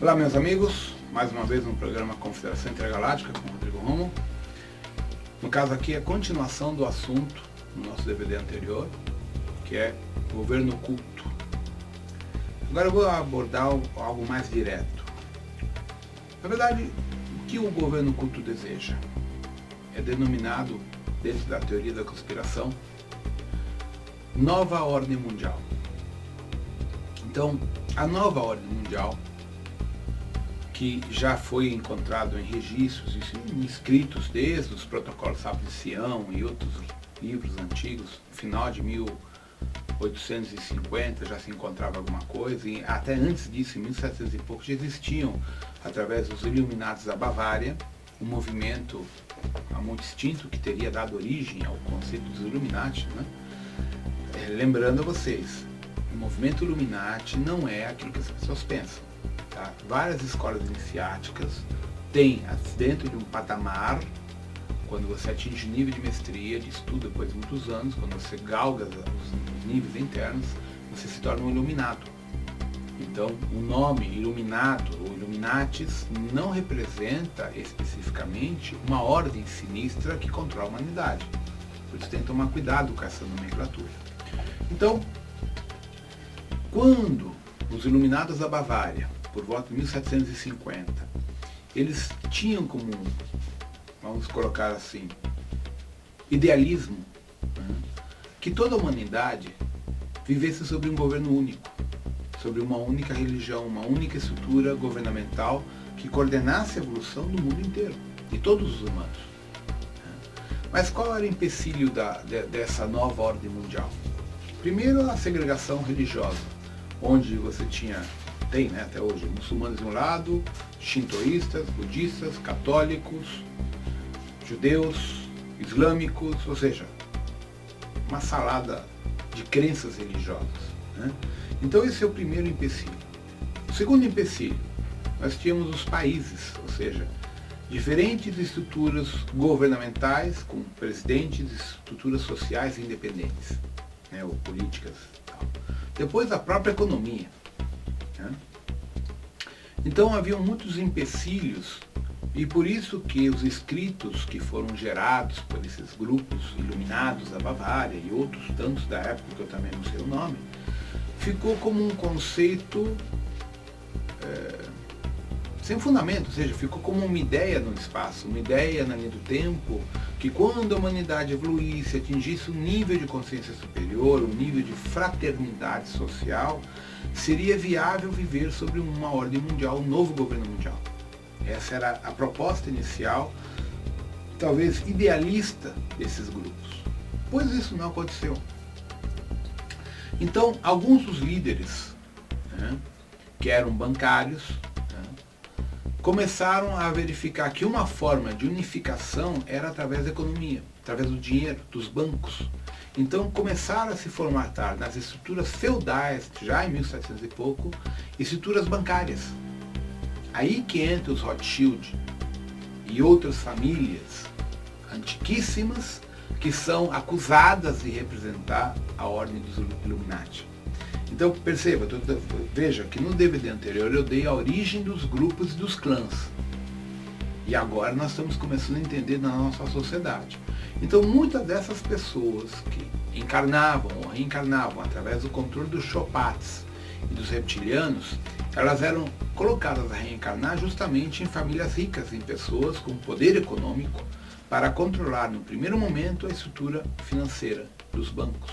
Olá meus amigos, mais uma vez no programa Confederação Intergaláctica com Rodrigo Romo. No caso aqui é a continuação do assunto no nosso DVD anterior, que é governo oculto. Agora eu vou abordar algo mais direto. Na verdade, o que o governo oculto deseja? É denominado, dentro da teoria da conspiração, nova ordem mundial. Então, a nova ordem mundial, que já foi encontrado em registros, em escritos desde os protocolos de Sião e outros livros antigos, no final de 1850 já se encontrava alguma coisa, e até antes disso, em 1700 e pouco, já existiam, através dos Iluminados da Bavária, um movimento muito extinto que teria dado origem ao conceito dos Illuminati, né? Lembrando a vocês, o movimento Illuminati não é aquilo que as pessoas pensam. Tá? Várias escolas iniciáticas têm dentro de um patamar, quando você atinge nível de mestria, de estudo depois de muitos anos, quando você galga os níveis internos, você se torna um iluminado. Então, o nome Iluminado ou Illuminatis não representa especificamente uma ordem sinistra que controla a humanidade. Por isso tem que tomar cuidado com essa nomenclatura. Então, quando os Iluminados da Bavária, por volta de 1750, eles tinham como, vamos colocar assim, idealismo, né, que toda a humanidade vivesse sobre um governo único, sobre uma única religião, uma única estrutura governamental que coordenasse a evolução do mundo inteiro, de todos os humanos. Mas qual era o empecilho dessa nova ordem mundial? Primeiro, a segregação religiosa, onde você tem, né, até hoje, muçulmanos de um lado, shintoístas, budistas, católicos, judeus, islâmicos, ou seja, uma salada de crenças religiosas, né? Então esse é o primeiro empecilho. O segundo empecilho, nós tínhamos os países, ou seja, diferentes estruturas governamentais, com presidentes, estruturas sociais independentes, né, ou políticas. Tal. Depois a própria economia. Né? Então haviam muitos empecilhos, e por isso que os escritos que foram gerados por esses grupos Iluminados da Bavária e outros tantos da época, que eu também não sei o nome, ficou como um conceito sem fundamento, ou seja, ficou como uma ideia no espaço, uma ideia na linha do tempo, que quando a humanidade evoluísse, atingisse um nível de consciência superior, um nível de fraternidade social, seria viável viver sobre uma ordem mundial, um novo governo mundial. Essa era a proposta inicial, talvez idealista, desses grupos. Pois isso não aconteceu. Então, alguns dos líderes, né, que eram bancários, começaram a verificar que uma forma de unificação era através da economia, através do dinheiro, dos bancos. Então começaram a se formatar nas estruturas feudais, já em 1700 e pouco, estruturas bancárias. Aí que entra os Rothschild e outras famílias antiquíssimas que são acusadas de representar a ordem dos Illuminati. Então perceba, veja que no DVD anterior eu dei a origem dos grupos e dos clãs. E agora nós estamos começando a entender na nossa sociedade. Então muitas dessas pessoas que encarnavam ou reencarnavam através do controle dos Chopats e dos reptilianos, elas eram colocadas a reencarnar justamente em famílias ricas, em pessoas com poder econômico, para controlar no primeiro momento a estrutura financeira dos bancos,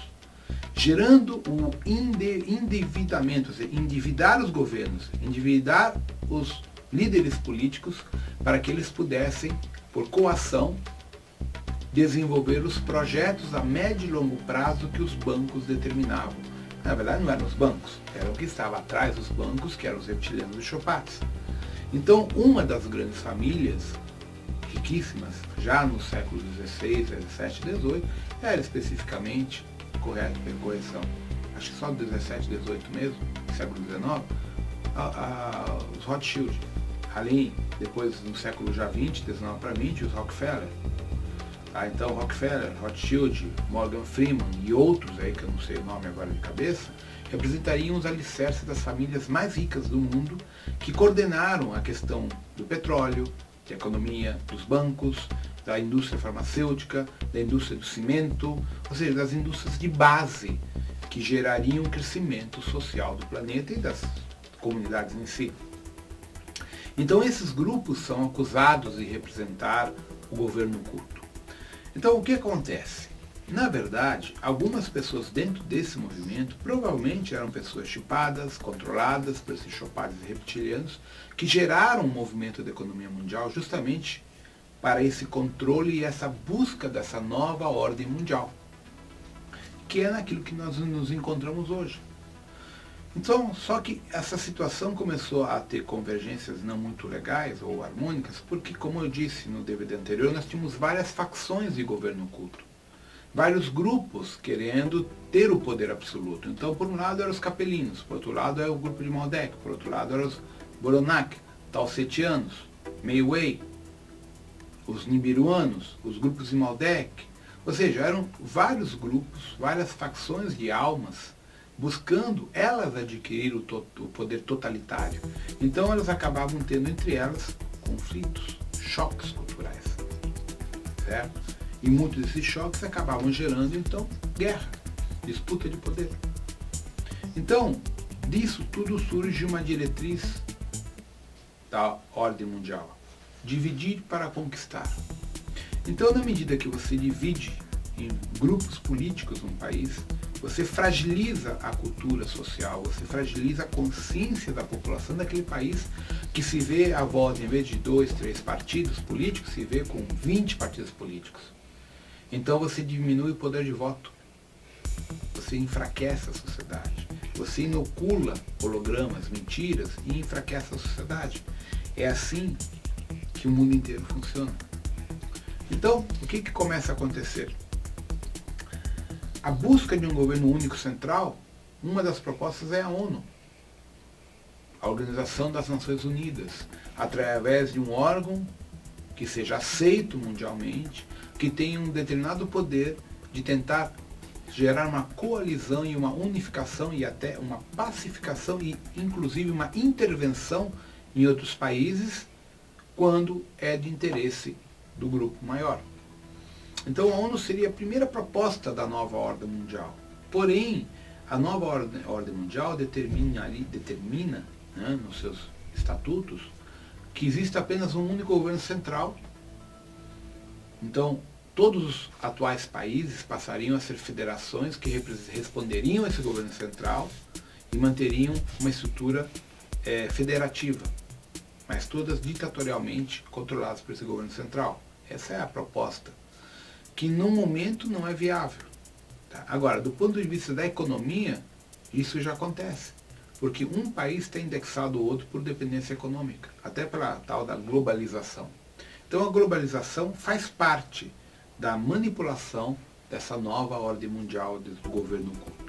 gerando o endividamento, ou seja, endividar os governos, endividar os líderes políticos para que eles pudessem, por coação, desenvolver os projetos a médio e longo prazo que os bancos determinavam. Na verdade não eram os bancos, era o que estava atrás dos bancos, que eram os reptilianos e Chopats. Então uma das grandes famílias riquíssimas, já no século XVI, XVII, XVIII, era especificamente, correção, acho que só do 17, 18 mesmo, século XIX, os Rothschild. Ali, depois no século já 20, 19 para 20, os Rockefeller. Tá? Então Rockefeller, Rothschild, Morgan Freeman e outros aí que eu não sei o nome agora de cabeça, representariam os alicerces das famílias mais ricas do mundo que coordenaram a questão do petróleo, da economia, dos bancos, da indústria farmacêutica, da indústria do cimento, ou seja, das indústrias de base que gerariam o crescimento social do planeta e das comunidades em si. Então esses grupos são acusados de representar o governo oculto. Então o que acontece? Na verdade, algumas pessoas dentro desse movimento provavelmente eram pessoas chipadas, controladas por esses chopados reptilianos, que geraram um movimento da economia mundial justamente para esse controle e essa busca dessa nova ordem mundial, que é naquilo que nós nos encontramos hoje. Então, só que essa situação começou a ter convergências não muito legais ou harmônicas, porque, como eu disse no DVD anterior, nós tínhamos várias facções de governo oculto. Vários grupos querendo ter o poder absoluto. Então, por um lado eram os capelinos, por outro lado é o grupo de Maldek, por outro lado eram os Boronak, Talsetianos, Meiwei, os Nibiruanos, os grupos de Maldek. Ou seja, eram vários grupos, várias facções de almas buscando elas adquirir o poder totalitário. Então elas acabavam tendo entre elas conflitos, choques culturais, certo? E muitos desses choques acabavam gerando então guerra, disputa de poder. Então, disso tudo surge uma diretriz da ordem mundial: dividir para conquistar. Então, na medida que você divide em grupos políticos um país, você fragiliza a cultura social, você fragiliza a consciência da população daquele país, que se vê a voz, em vez de 2, 3 partidos políticos, se vê com 20 partidos políticos. Então você diminui o poder de voto, você enfraquece a sociedade, você inocula hologramas, mentiras e enfraquece a sociedade. É assim que o mundo inteiro funciona. Então, o que começa a acontecer? A busca de um governo único central, uma das propostas é a ONU, a Organização das Nações Unidas, através de um órgão que seja aceito mundialmente, que tenha um determinado poder de tentar gerar uma coalizão e uma unificação e até uma pacificação e inclusive uma intervenção em outros países quando é de interesse do grupo maior. Então a ONU seria a primeira proposta da nova ordem mundial. Porém, a nova ordem mundial determina, né, nos seus estatutos, que existe apenas um único governo central. Então, todos os atuais países passariam a ser federações que responderiam a esse governo central e manteriam uma estrutura federativa, mas todas ditatorialmente controladas por esse governo central. Essa é a proposta, que no momento não é viável. Tá? Agora, do ponto de vista da economia, isso já acontece, porque um país está indexado ao outro por dependência econômica, até pela tal da globalização. Então a globalização faz parte da manipulação dessa nova ordem mundial do governo oculto.